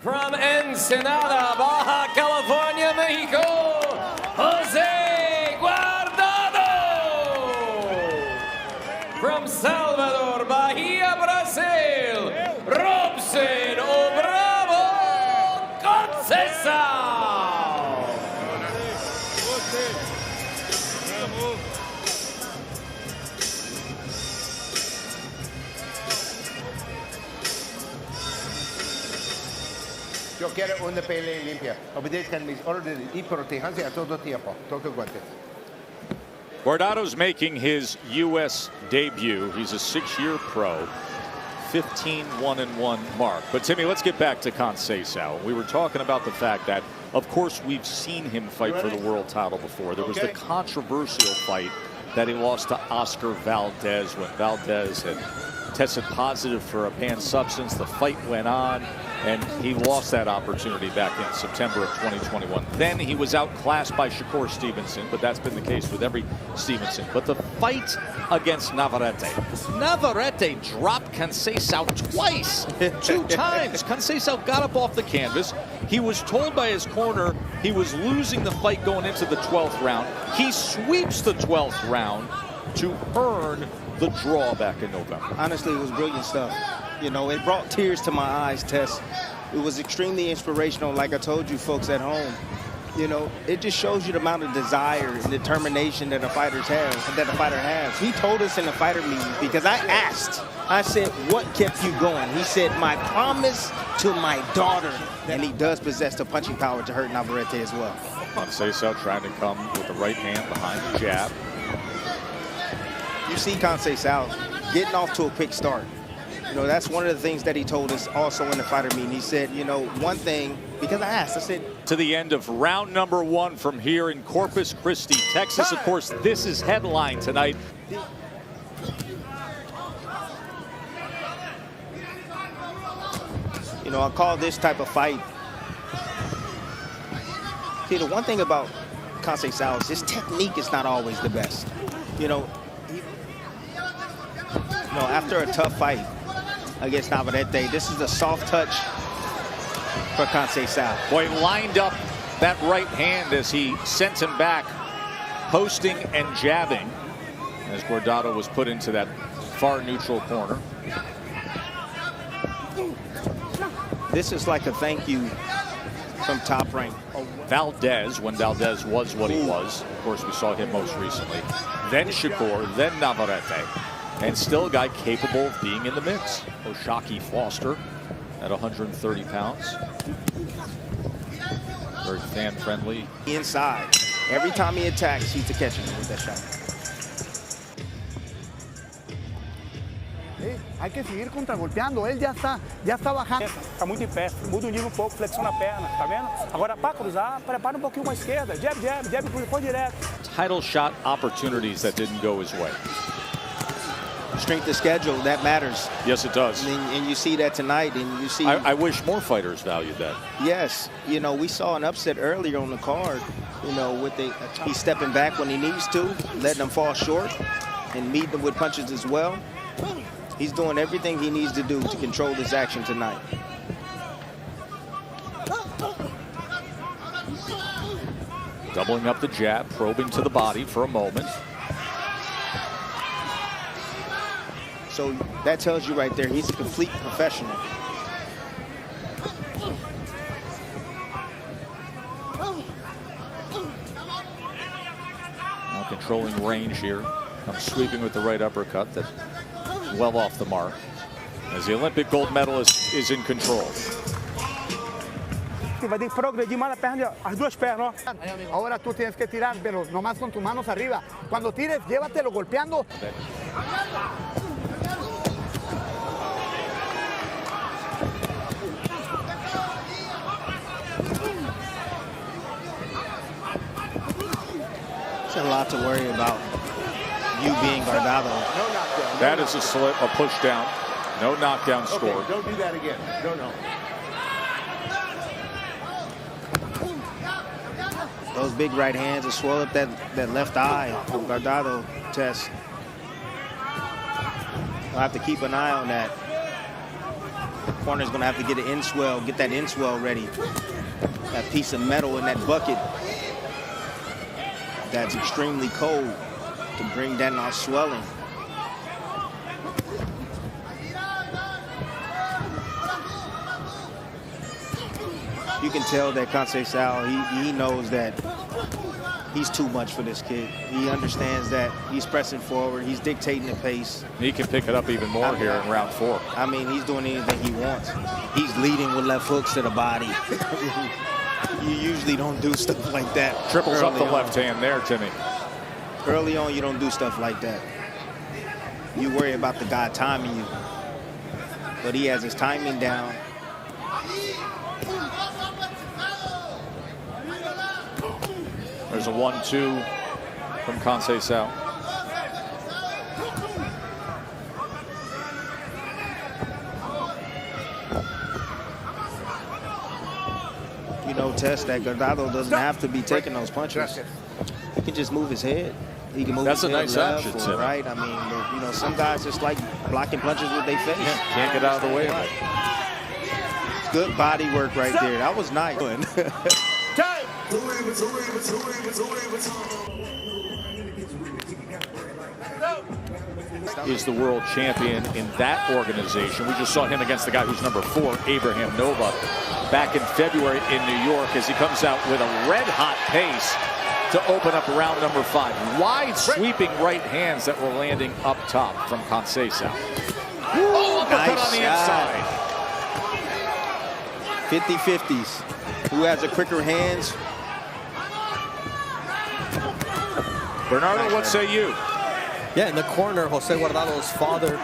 From Ensenada, Baja California, Mexico, Jose Guardado. From Salvador, Bahia, Brazil, Robson Conceicao. Yo quiero una pelea limpia. Obedezcan mis órdenes y protéjanse a todo tiempo. Toque guantes. Guardado's making his U.S. debut. He's a 6-year pro, 15-1-1 mark. But Timmy, let's get back to Conceicao. We were talking about the fact that, of course, we've seen him fight for the world title before. There was the controversial fight that he lost to Oscar Valdez when Valdez had tested positive for a banned substance. The fight went on, and he lost that opportunity back in September of 2021. Then he was outclassed by Shakur Stevenson, but that's been the case with every Stevenson. But the fight against Navarrete dropped Conceicao twice, 2 times. Conceicao got up off the canvas. He was told by his corner he was losing the fight going into the 12th round. He sweeps the 12th round to earn the draw back in November. Honestly, it was brilliant stuff. You know, it brought tears to my eyes, Tess. It was extremely inspirational, like I told you folks at home. You know, it just shows you the amount of desire and determination that a fighter has. He told us in the fighter meeting, because I asked, I said, what kept you going? He said, my promise to my daughter. And he does possess the punching power to hurt Navarrete as well. Conceicao trying to come with the right hand behind the jab. You see Conceicao getting off to a quick start. You know, that's one of the things that he told us also in the fighter meeting. He said, you know, one thing, because I asked, I said. To the end of round number 1 from here in Corpus Christi, Texas. Of course, this is headline tonight. You know, I call this type of fight. See, the one thing about Conceicao is his technique is not always the best. You know, after a tough fight against Navarrete, this is a soft touch for Conceicao. Boy, lined up that right hand as he sent him back, posting and jabbing, as Guardado was put into that far neutral corner. This is like a thank you from Top Rank. Valdez, when Valdez was what he was. Of course, we saw him most recently. Then Shakur, then Navarrete. And still a guy capable of being in the mix. Oshaki Foster at 130 pounds. Very fan-friendly. Inside. Every time he attacks, he's catching him with that shot. Hay que seguir contragolpeando, él ya está bajando. Está muito em pé, muda o nível um pouco, flexiona a perna, tá vendo? Agora para cruzar, prepara um pouquinho mais esquerda, jab, põe direto. Title shot opportunities that didn't go his way. Strength of schedule, that matters. Yes, it does. And you see that tonight, and you see. I wish more fighters valued that. Yes, you know, we saw an upset earlier on the card. You know, with he's stepping back when he needs to, letting them fall short, and meeting them with punches as well. He's doing everything he needs to do to control this action tonight. Doubling up the jab, probing to the body for a moment. So that tells you right there, he's a complete professional. Now controlling range here. Comes sweeping with the right uppercut that's well off the mark. As the Olympic gold medalist is in control. Vai ter que progredir mais as duas pernas, ó. Ahora tú tienes que tirar, pero nomás con tus manos arriba. Cuando tires, llévatelo golpeando. It's a lot to worry about, you being Guardado. No knockdown. That is a push down. No knockdown score. Okay, don't do that again. No. Those big right hands will swell up that left eye from Guardado. Test. I'll have to keep an eye on that. corner is going to have to get an in-swell, get that in-swell ready. That piece of metal in that bucket that's extremely cold to bring down our swelling. You can tell that Conceicao, he knows that he's too much for this kid. He understands that he's pressing forward. He's dictating the pace. He can pick it up even more here in round 4. I mean, he's doing anything he wants. He's leading with left hooks to the body. You usually don't do stuff like that. Triples up the left hand there, Timmy. Early on, you don't do stuff like that. You worry about the guy timing you. But he has his timing down. There's a 1-2 from Conceicao. You know, Tess, that Guardado doesn't have to be taking those punches. He can just move his head. He can move his head nice left action, or right. I mean, but, you know, some guys just like blocking punches with their face. Yeah, can't get out of the way of it. Good body work right there. That was nice. Is the world champion in that organization. We just saw him against the guy who's number 4, Abraham Nova, back in February in New York, as he comes out with a red-hot pace to open up round number 5. Wide sweeping right hands that were landing up top from Conceicao. Oh, uppercut Nice on the shot. inside. 50-50s. Who has the quicker hands? Bernardo, what say you? Yeah, in the corner, Jose Guardado's father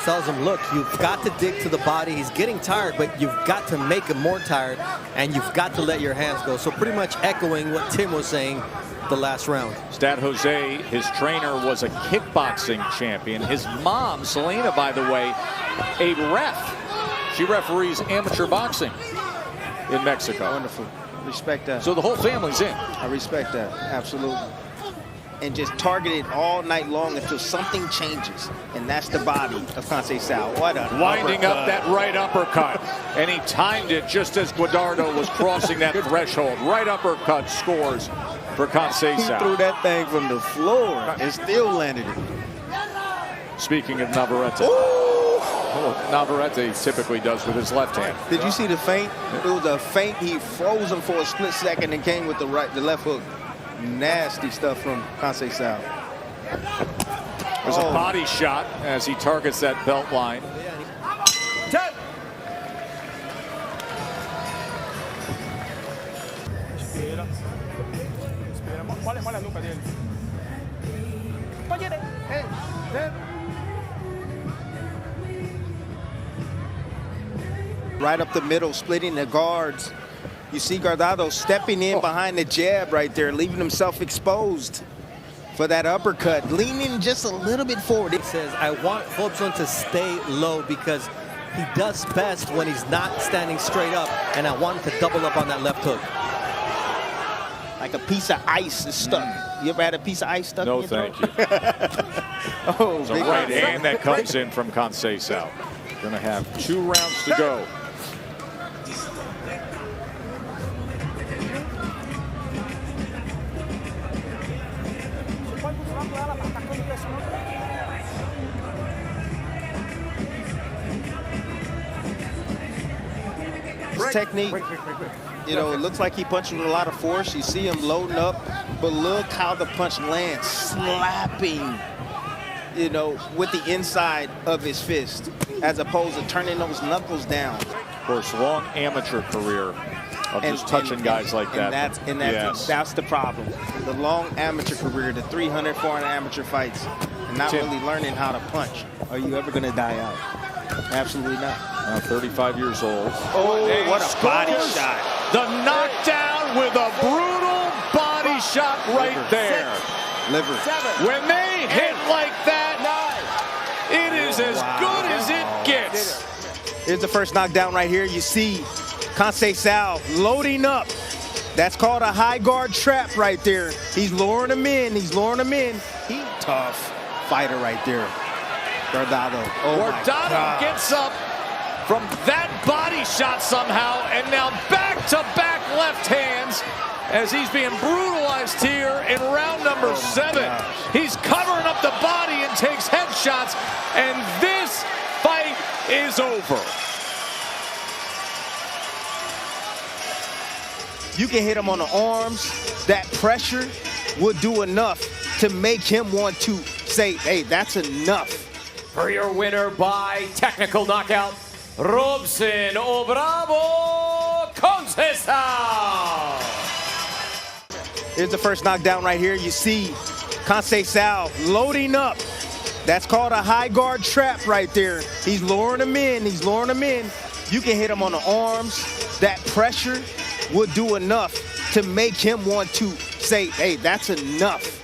tells him, look, you've got to dig to the body. He's getting tired, but you've got to make him more tired, and you've got to let your hands go. So pretty much echoing what Tim was saying the last round. Stat Jose, his trainer, was a kickboxing champion. His mom, Selena, by the way, a ref. She referees amateur boxing in Mexico. Wonderful. Respect that. So the whole family's in. I respect that. Absolutely. And just target it all night long until something changes. And that's the body of Conceicao. What a Winding up that right uppercut. And he timed it just as Guardado was crossing that threshold. Right uppercut scores for He Conceicao. threw that thing from the floor and still landed it. Speaking of Navarrete. Navarrete typically does with his left hand. Did you see the feint? It was a feint. He froze him for a split second and came with the left hook. Nasty stuff from Conceicao. There's a body shot as he targets that belt line. Olha a nuca dele. Pode ir, hein? Right up the middle, splitting the guards. You see Guardado stepping in behind the jab right there, leaving himself exposed for that uppercut, leaning just a little bit forward. He says, I want Robson to stay low because he does best when he's not standing straight up, and I want him to double up on that left hook. Like a piece of ice is stuck. You ever had a piece of ice stuck in No, your throat? thank you. Oh, It's a big right one. hand that comes in from Conceicao. Going to have 2 rounds to go. His technique, you know, it looks like he punches with a lot of force. You see him loading up, but look how the punch lands, slapping, you know, with the inside of his fist, as opposed to turning those knuckles down. Of course, long amateur career of just touching guys like that. That's the problem. The long amateur career, the 300, 400 amateur fights, and not Tim. really learning how to punch. Are you ever going to die out? Absolutely not. Now 35 years old. Oh, And what he a body scores shot. The knockdown with a brutal body shot right there. Liver. When they hit like that, it is as good as it gets. Here's the first knockdown right here. You see Conceicao loading up. That's called a high guard trap right there. He's luring him in. He's luring him in. He's tough fighter right there. Guardado. Oh my Guardado God. gets up from that body shot somehow, and now back-to-back left hands as he's being brutalized here in round number 7. He's covering up the body and takes headshots, and this fight is over. You can hit him on the arms. That pressure will do enough to make him want to say, hey, that's enough. For your winner by technical knockout, Robson o Bravo Conceicao. Here's the first knockdown right here. You see Conceicao loading up. That's called a high guard trap right there. He's luring him in. He's luring him in. You can hit him on the arms. That pressure will do enough to make him want to say, hey, that's enough.